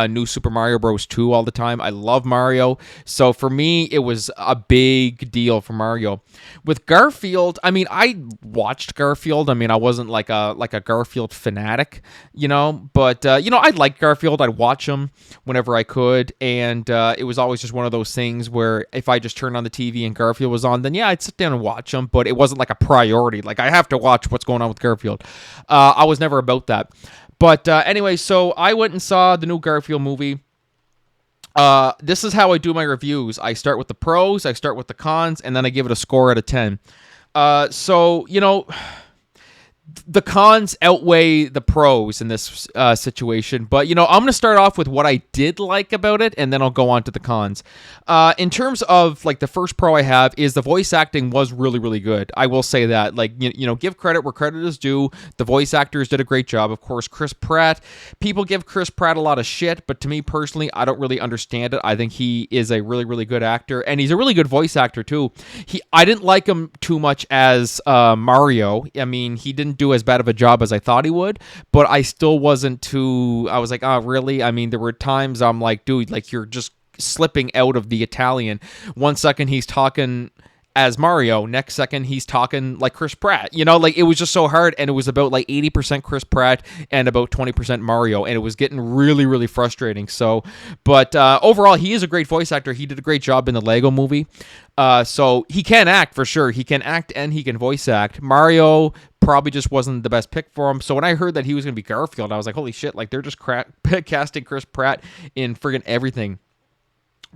New Super Mario Bros. 2 all the time. I love Mario. So for me, it was a big deal for Mario. With Garfield, I mean, I watched Garfield. I mean, I wasn't like a Garfield fanatic, but I liked Garfield. I'd watch him whenever I could, and it was always just one of those things where if I just turned on the TV and Garfield was on, then yeah, I'd sit down and watch him, but it wasn't like a priority. Like, I have to watch what's going on with Garfield. I was never about that. But anyway, so I went and saw the new Garfield movie. This is how I do my reviews. I start with the pros, I start with the cons, and then I give it a score out of 10. The cons outweigh the pros in this situation, but I'm going to start off with what I did like about it, and then I'll go on to the cons. In terms of like the first pro I have is the voice acting was really, really good. I will say that. Like, give credit where credit is due. The voice actors did a great job. Of course, Chris Pratt. People give Chris Pratt a lot of shit, but to me personally, I don't really understand it. I think he is a really, really good actor, and he's a really good voice actor too. I didn't like him too much as Mario. I mean, he didn't do as bad of a job as I thought he would, but I still wasn't too. I was like, oh, really? I mean, there were times I'm like, dude, like, you're just slipping out of the Italian. One second he's talking as Mario, next second he's talking like Chris Pratt. Like, it was just so hard, and it was about like 80% Chris Pratt and about 20% Mario, and it was getting really, really frustrating. So, but overall, he is a great voice actor. He did a great job in the Lego movie. So he can act for sure. He can act and he can voice act. Mario probably just wasn't the best pick for him. So when I heard that he was going to be Garfield, I was like, holy shit, like, they're just casting Chris Pratt in friggin' everything.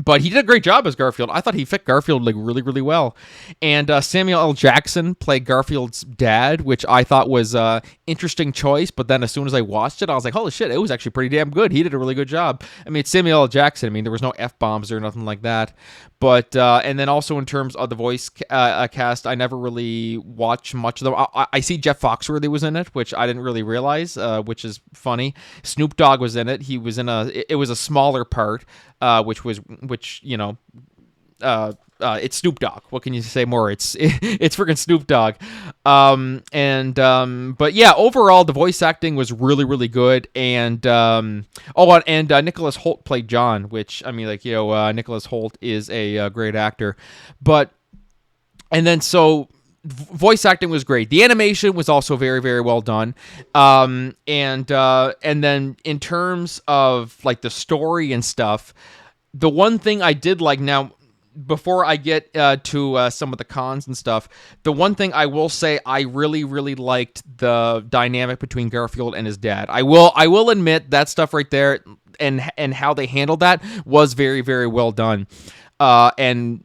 But he did a great job as Garfield. I thought he fit Garfield like really, really well. And Samuel L. Jackson played Garfield's dad, which I thought was an interesting choice. But then as soon as I watched it, I was like, holy shit, it was actually pretty damn good. He did a really good job. I mean, it's Samuel L. Jackson. I mean, there was no F-bombs or nothing like that. But, and then also in terms of the voice cast, I never really watched much of them. I see Jeff Foxworthy was in it, which I didn't really realize, which is funny. Snoop Dogg was in it. He was in it was a smaller part. It's Snoop Dogg. What can you say more? It's freaking Snoop Dogg. But yeah, overall the voice acting was really, really good. And Nicholas Hoult played John, which, I mean, like, Nicholas Hoult is a great actor. So voice acting was great. The animation was also very, very well done. And then in terms of like the story and stuff, the one thing I did like, now before I get to some of the cons and stuff, the one thing I will say, I really, really liked the dynamic between Garfield and his dad. I will admit that stuff right there and how they handled that was very, very well done. And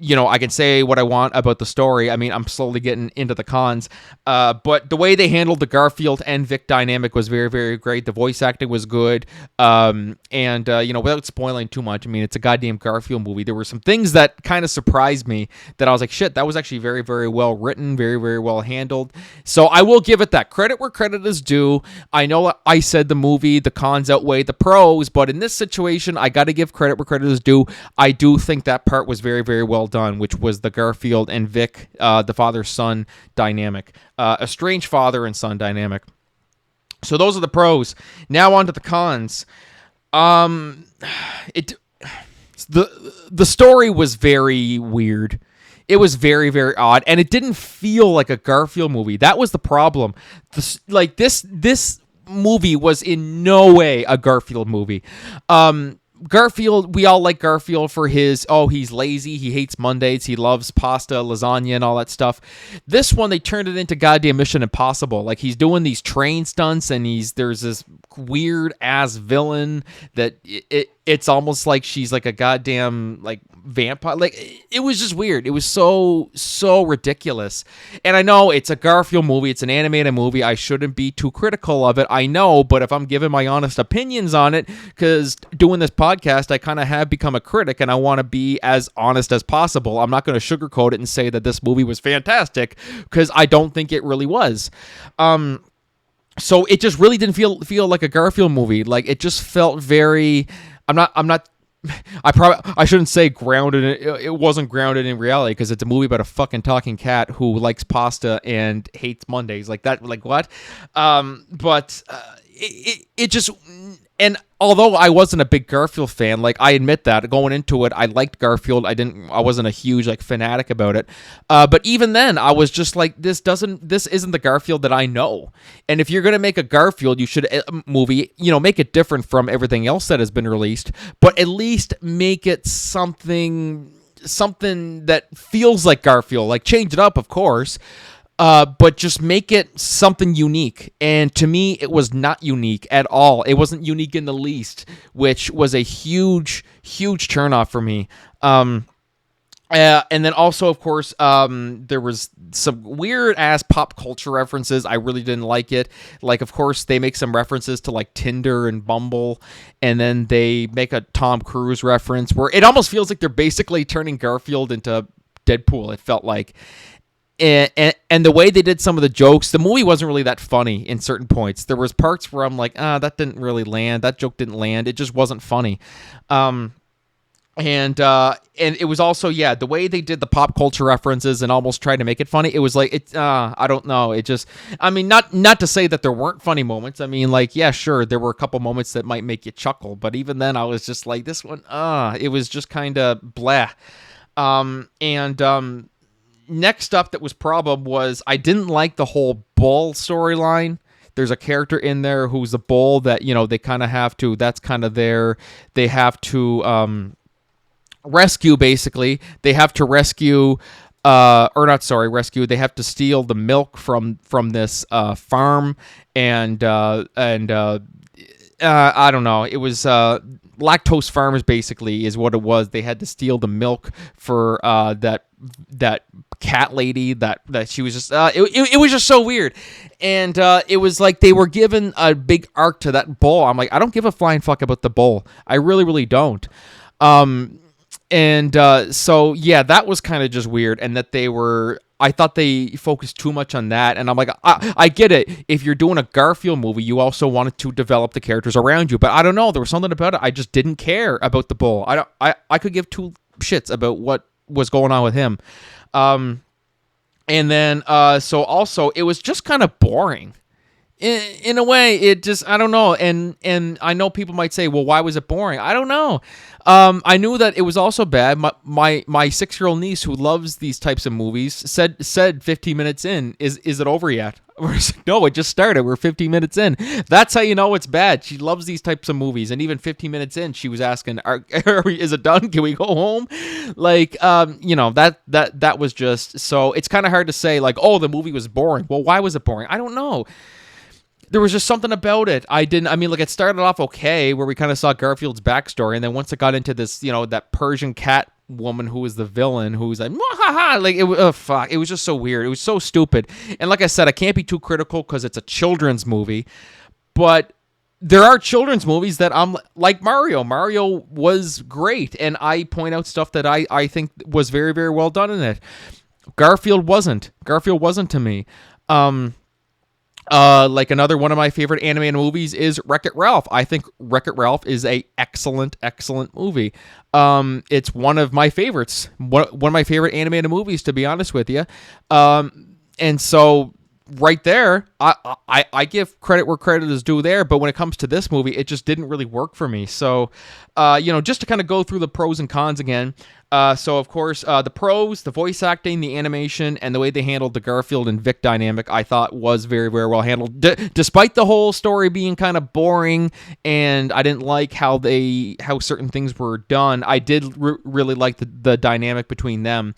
I can say what I want about the story. I mean, I'm slowly getting into the cons. But the way they handled the Garfield and Vic dynamic was very, very great. The voice acting was good. Without spoiling too much, I mean, it's a goddamn Garfield movie. There were some things that kind of surprised me that I was like, shit, that was actually very, very well written, very, very well handled. So I will give it that. Credit where credit is due. I know I said the cons outweigh the pros, but in this situation, I got to give credit where credit is due. I do think that part was very, very well done, which was the Garfield and Vic, the father-son dynamic, a strange father and son dynamic. So those are the pros. Now on to the cons. The story was very weird. It was very, very odd, and it didn't feel like a Garfield movie. That was the problem. This movie was in no way a Garfield movie. Garfield, we all like Garfield for his, he's lazy, he hates Mondays, he loves pasta, lasagna, and all that stuff. This one, they turned it into goddamn Mission Impossible. Like, he's doing these train stunts, and there's this weird-ass villain that it's almost like she's like a goddamn, like, vampire. Like, it was just weird. It was so ridiculous. And I know it's a Garfield movie, it's an animated movie, I shouldn't be too critical of it, I know, but if I'm giving my honest opinions on it, because doing this podcast, I kind of have become a critic, and I want to be as honest as possible. I'm not going to sugarcoat it and say that this movie was fantastic, because I don't think it really was. So it just really didn't feel like a Garfield movie. Like, it just felt very. I shouldn't say grounded. It wasn't grounded in reality, because it's a movie about a fucking talking cat who likes pasta and hates Mondays. Like that. Like what? But it just. And although I wasn't a big Garfield fan, like, I admit that going into it, I liked Garfield. I wasn't a huge, like, fanatic about it. But even then, I was just like, this isn't the Garfield that I know. And if you're gonna make a Garfield, you should movie, make it different from everything else that has been released, but at least make it something that feels like Garfield. Like, change it up, of course. But just make it something unique. And to me, it was not unique at all. It wasn't unique in the least, which was a huge, huge turnoff for me. And then also, of course, there was some weird-ass pop culture references. I really didn't like it. Like, of course, they make some references to, like, Tinder and Bumble, and then they make a Tom Cruise reference where it almost feels like they're basically turning Garfield into Deadpool, it felt like. And the way they did some of the jokes, the movie wasn't really that funny in certain points. There was parts where I'm like, that didn't really land. That joke didn't land. It just wasn't funny. And it was also, the way they did the pop culture references and almost tried to make it funny. It was like, I don't know. It just, I mean, not to say that there weren't funny moments. I mean, like, yeah, sure, there were a couple moments that might make you chuckle, but even then I was just like, this one, it was just kind of blah. Next up that was problem was I didn't like the whole bull storyline. There's a character in there who's a bull that, they kind of have to, that's kind of they have to rescue, basically. They have to rescue, rescue. They have to steal the milk from this farm, and I don't know. It was Lactose Farmers, basically, is what it was. They had to steal the milk for that cat lady that she was just it was just so weird. And it was like they were given a big arc to that bull. I'm like, I don't give a flying fuck about the bull. I really don't. So yeah, that was kind of just weird. And that I thought they focused too much on that, and I'm like, I get it. If you're doing a Garfield movie, you also wanted to develop the characters around you, but I don't know. There was something about it. I just didn't care about the bull. I could give two shits about what was going on with him. And then so also it was just kind of boring. In a way, it just, I don't know. And I know people might say, well, why was it boring? I don't know. I knew that it was also bad. My 6-year-old niece, who loves these types of movies, said 15 minutes in, is it over yet? No, it just started. We're 15 minutes in. That's how you know it's bad. She loves these types of movies, and even 15 minutes in, she was asking, "Is it done? Can we go home?" Like, that was just, so it's kind of hard to say, like, oh, the movie was boring. Well, why was it boring? I don't know. There was just something about it. It started off okay, where we kind of saw Garfield's backstory, and then once it got into this, that Persian cat woman who was the villain, who was like, "Mwahaha," like, fuck, it was just so weird. It was so stupid. And like I said, I can't be too critical because it's a children's movie, but there are children's movies that I'm like Mario. Mario was great, and I point out stuff that I think was very, very well done in it. Garfield wasn't. Garfield wasn't to me. Like another one of my favorite animated movies is Wreck-It Ralph. I think Wreck-It Ralph is a excellent movie. It's one of my favorites. One of my favorite animated movies, to be honest with you. And so right there, I give credit where credit is due there. But when it comes to this movie, it just didn't really work for me. So, just to kind of go through the pros and cons again. So, of course, the pros, the voice acting, the animation, and the way they handled the Garfield and Vic dynamic, I thought was very, very well handled. Despite the whole story being kind of boring, and I didn't like how certain things were done, I did really like the dynamic between them.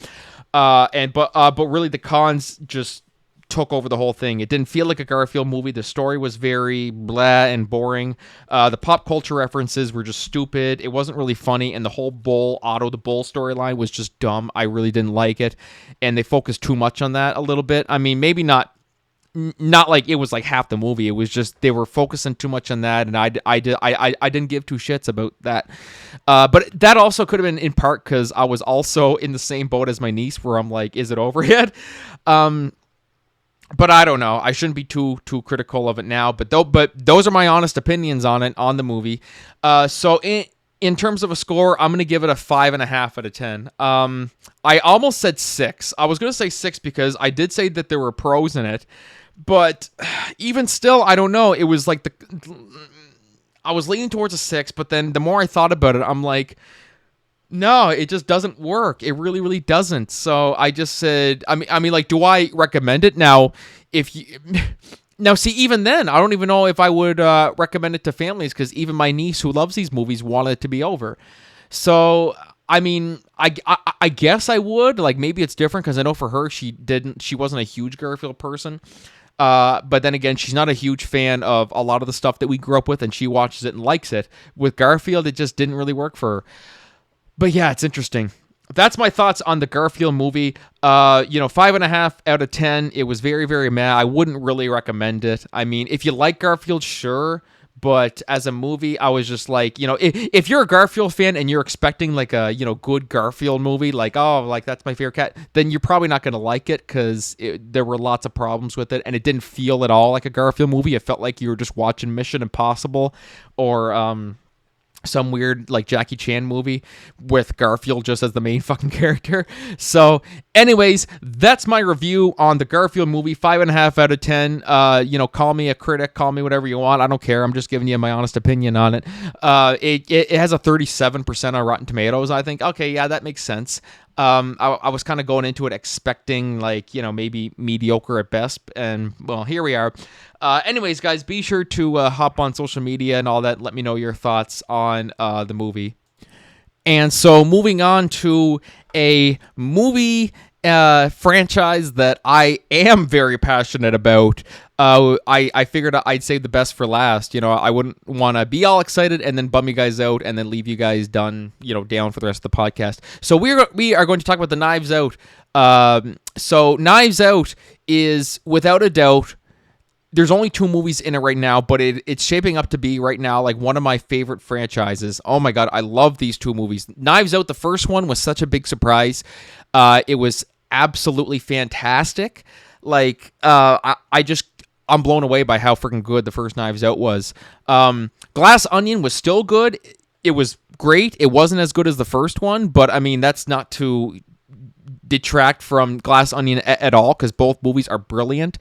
But really the cons just took over the whole thing. It didn't feel like a Garfield movie. The story was very blah and boring. The pop culture references were just stupid. It wasn't really funny, and the whole Otto the Bull storyline was just dumb. I really didn't like it, and they focused too much on that a little bit. I mean, maybe not like it was like half the movie. It was just they were focusing too much on that, and I didn't give two shits about that. But that also could have been in part because I was also in the same boat as my niece, where I'm like, is it over yet? But I don't know. I shouldn't be too critical of it now. But those are my honest opinions on it, on the movie. So in terms of a score, I'm gonna give it a 5.5 out of 10. I almost said 6. I was gonna say 6 because I did say that there were pros in it, but even still, I don't know. It was like I was leaning towards a 6, but then the more I thought about it, I'm like, no, it just doesn't work. It really, really doesn't. So I just said, I mean, like, do I recommend it now? Now, see, even then, I don't even know if I would recommend it to families because even my niece who loves these movies wanted it to be over. So, I mean, I guess I would. Like, maybe it's different because I know for her, she wasn't a huge Garfield person. But then again, she's not a huge fan of a lot of the stuff that we grew up with, and she watches it and likes it. With Garfield, it just didn't really work for her. But yeah, it's interesting. That's my thoughts on the Garfield movie. 5.5 out of 10. It was very, very meh. I wouldn't really recommend it. I mean, if you like Garfield, sure. But as a movie, I was just like, if you're a Garfield fan and you're expecting like a, good Garfield movie, like, oh, like that's my favorite cat, then you're probably not going to like it because there were lots of problems with it. And it didn't feel at all like a Garfield movie. It felt like you were just watching Mission Impossible or, some weird like Jackie Chan movie with Garfield just as the main fucking character. So anyways, that's my review on the Garfield movie. 5.5 out of 10. Call me a critic, call me whatever you want. I don't care. I'm just giving you my honest opinion on it. It has a 37% on Rotten Tomatoes. I think, okay, yeah, that makes sense. I was kind of going into it expecting like, maybe mediocre at best. And well, here we are. Anyways, guys, be sure to hop on social media and all that. Let me know your thoughts on the movie. And so moving on to a movie franchise that I am very passionate about. I figured I'd save the best for last. I wouldn't want to be all excited and then bum you guys out and then leave you guys down for the rest of the podcast. So we are going to talk about the Knives Out. So Knives Out is without a doubt. There's only 2 movies in it right now, but it's shaping up to be right now like one of my favorite franchises. Oh my God, I love these 2 movies. Knives Out, the first one was such a big surprise. It was absolutely fantastic. Like, I'm blown away by how freaking good the first Knives Out was. Glass Onion was still good. It was great. It wasn't as good as the first one, but I mean, that's not to detract from Glass Onion at all because both movies are brilliant.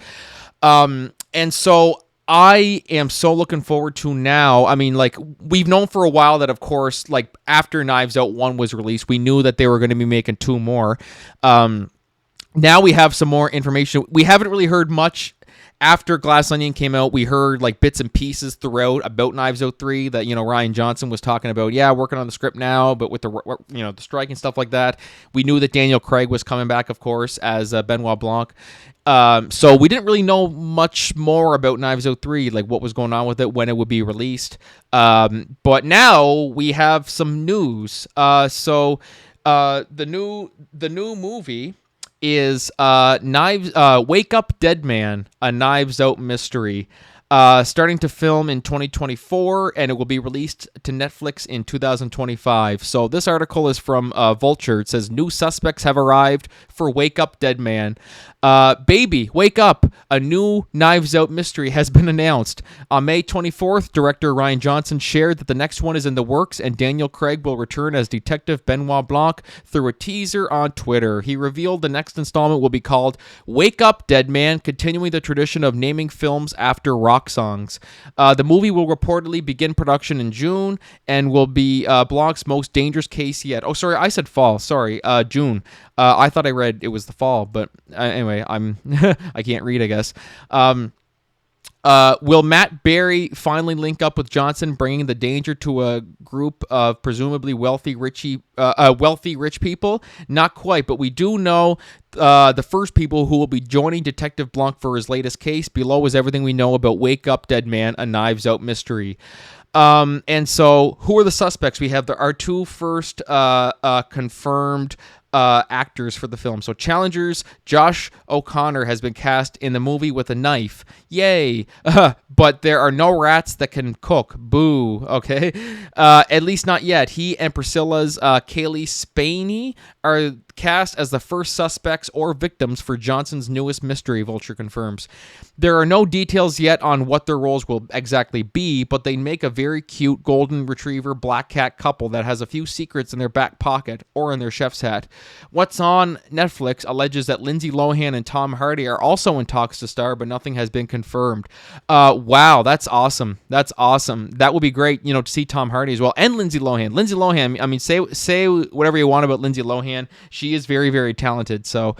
And so I am so looking forward to now. I mean, like, we've known for a while that, of course, like, after Knives Out 1 was released, we knew that they were going to be making 2 more. Now we have some more information. We haven't really heard much after Glass Onion came out. We heard, like, bits and pieces throughout about Knives Out 3 that, Rian Johnson was talking about, working on the script now, but with the, the strike and stuff like that. We knew that Daniel Craig was coming back, of course, as Benoit Blanc. So we didn't really know much more about Knives Out 3, like what was going on with it, when it would be released. But now we have some news. So the new movie is Wake Up Dead Man, a Knives Out mystery. starting to film in 2024, and it will be released to Netflix in 2025. So this article is from Vulture. It says, new suspects have arrived for Wake Up Dead Man. Baby, wake up! A new Knives Out mystery has been announced. On May 24th, director Rian Johnson shared that the next one is in the works, and Daniel Craig will return as Detective Benoit Blanc through a teaser on Twitter. He revealed the next installment will be called Wake Up Dead Man, continuing the tradition of naming films after rock songs. The movie will reportedly begin production in June and will be Blanc's most dangerous case yet. Oh, sorry, I said fall. Sorry, June. I thought I read it was the fall, but anyway, I'm I can't read, I guess. Will Matt Berry finally link up with Johnson, bringing the danger to a group of presumably wealthy rich people? Not quite, but we do know the first people who will be joining Detective Blanc for his latest case. Below is everything we know about Wake Up Dead Man, a Knives Out mystery. And so, who are the suspects? We have our two first confirmed actors for the film. So challengers, Josh O'Connor has been cast in the movie with a knife. Yay. But there are no rats that can cook. Boo. Okay. At least not yet. He and Priscilla's Kaylee Spaney are cast as the first suspects or victims for Johnson's newest mystery, Vulture confirms. There are no details yet on what their roles will exactly be, but they make a very cute golden retriever black cat couple that has a few secrets in their back pocket or in their chef's hat. What's on Netflix alleges that Lindsay Lohan and Tom Hardy are also in talks to star, but nothing has been confirmed. Wow, that's awesome. That's awesome. That would be great, to see Tom Hardy as well, and Lindsay Lohan. Lindsay Lohan, I mean, say whatever you want about Lindsay Lohan. She is very, very talented. So,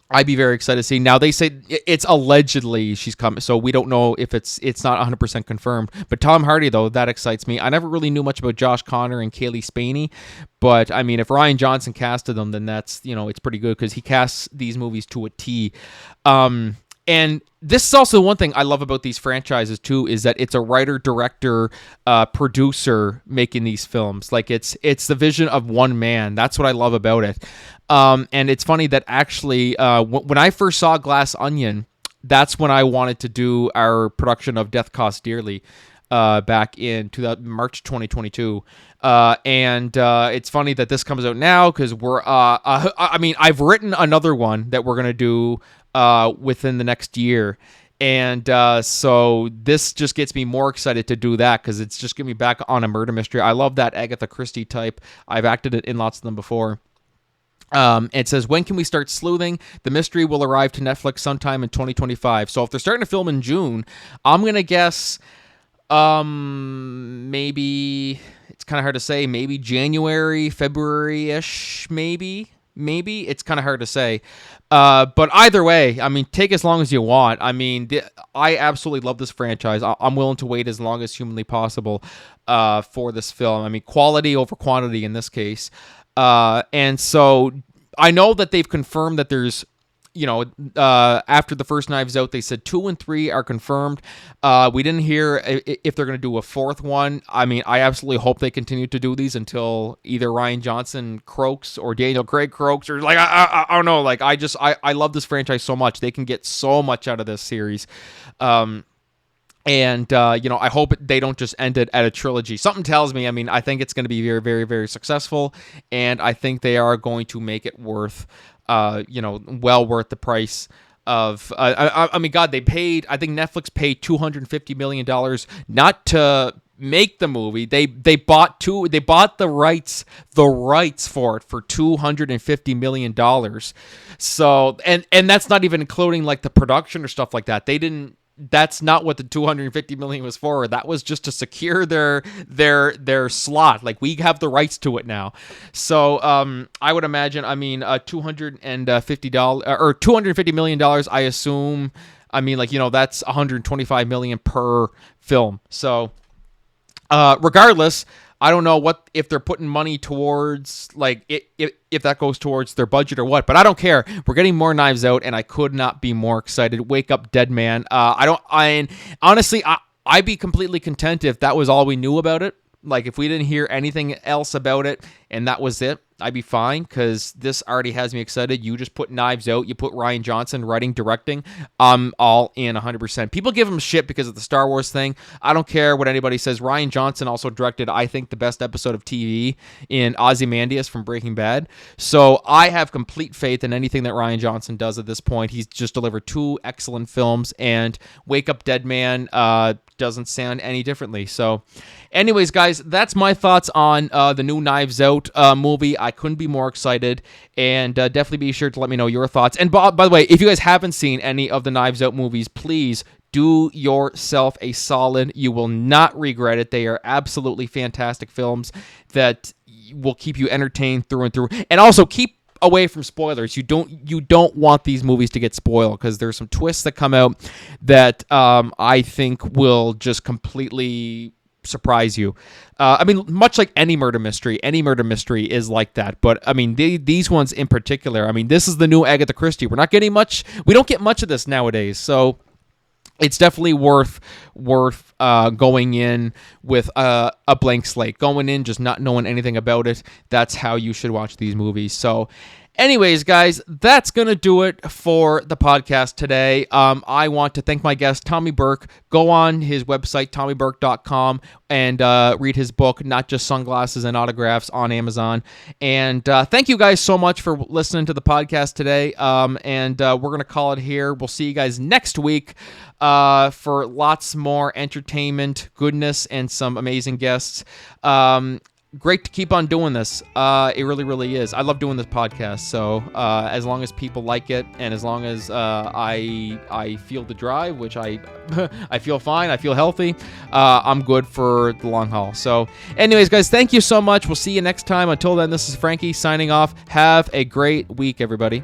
I'd be very excited to see. Now, they say it's allegedly she's coming, so we don't know if it's not 100% confirmed. But Tom Hardy, though, that excites me. I never really knew much about Josh Connor and Kaylee Spaney, but, I mean, if Rian Johnson casted them, then that's, it's pretty good because he casts these movies to a T. And this is also one thing I love about these franchises, too, is that it's a writer, director, producer making these films. Like, it's the vision of one man. That's what I love about it. And it's funny that actually, when I first saw Glass Onion, that's when I wanted to do our production of Death Costs Dearly back in March 2022. And it's funny that this comes out now because I've written another one that we're going to do within the next year. And so this just gets me more excited to do that because it's just getting me back on a murder mystery. I love that Agatha Christie type. I've acted it in lots of them before. It says, when can we start sleuthing? The mystery will arrive to Netflix sometime in 2025. So if they're starting to film in June, I'm going to guess maybe, it's kind of hard to say, maybe January, February-ish, maybe. It's kind of hard to say. But either way, I mean, take as long as you want. I mean, I absolutely love this franchise. I'm willing to wait as long as humanly possible for this film. I mean, quality over quantity in this case. And so I know that they've confirmed that there's, after the first Knives Out, they said 2 and 3 are confirmed. We didn't hear if they're going to do a fourth one. I mean, I absolutely hope they continue to do these until either Rian Johnson croaks or Daniel Craig croaks, or like, I don't know. Like, I love this franchise so much. They can get so much out of this series. And, I hope they don't just end it at a trilogy. Something tells me, I mean, I think it's going to be very, very, very successful. And I think they are going to make it worth, well worth the price of, I mean, God, I think Netflix paid $250 million not to make the movie. They bought the rights for it for $250 million. So, and that's not even including like the production or stuff like that. That's not what the $250 million was for. That was just to secure their slot. Like, we have the rights to it now. So I would imagine, I mean, $250 million, I assume. I mean, like, that's $125 million per film. So regardless, I don't know if they're putting money towards, like, if that goes towards their budget or what, but I don't care. We're getting more Knives Out, and I could not be more excited. Wake Up Dead Man. Honestly, I'd be completely content if that was all we knew about it. Like, if we didn't hear anything else about it and that was it, I'd be fine because this already has me excited. You just put Knives Out, you put Rian Johnson writing, directing. I'm all in 100%. People give him shit because of the Star Wars thing. I don't care what anybody says. Rian Johnson also directed, I think, the best episode of TV in Ozymandias from Breaking Bad. So I have complete faith in anything that Rian Johnson does at this point. He's just delivered 2 excellent films, and Wake Up Dead Man doesn't sound any differently. So anyways, guys, that's my thoughts on the new Knives Out movie. I couldn't be more excited, and definitely be sure to let me know your thoughts. And by the way, if you guys haven't seen any of the Knives Out movies, please do yourself a solid. You will not regret it. They are absolutely fantastic films that will keep you entertained through and through. And also keep away from spoilers. You don't want these movies to get spoiled because there's some twists that come out that I think will just completely surprise you. I mean, much like any murder mystery is like that. But I mean, these ones in particular. I mean, this is the new Agatha Christie. We don't get much of this nowadays. So it's definitely worth going in with a blank slate. Going in just not knowing anything about it. That's how you should watch these movies. So anyways, guys, that's going to do it for the podcast today. I want to thank my guest, Tommy Burke. Go on his website, tommyburke.com, and read his book, Not Just Sunglasses and Autographs, on Amazon. And thank you guys so much for listening to the podcast today. And we're going to call it here. We'll see you guys next week for lots more entertainment, goodness, and some amazing guests. Great to keep on doing this. It really, really is. I love doing this podcast. So as long as people like it, and as long as I feel the drive, which I I feel fine, I feel healthy, I'm good for the long haul. So anyways, guys, thank you so much. We'll see you next time. Until then, this is Franky signing off. Have a great week, everybody.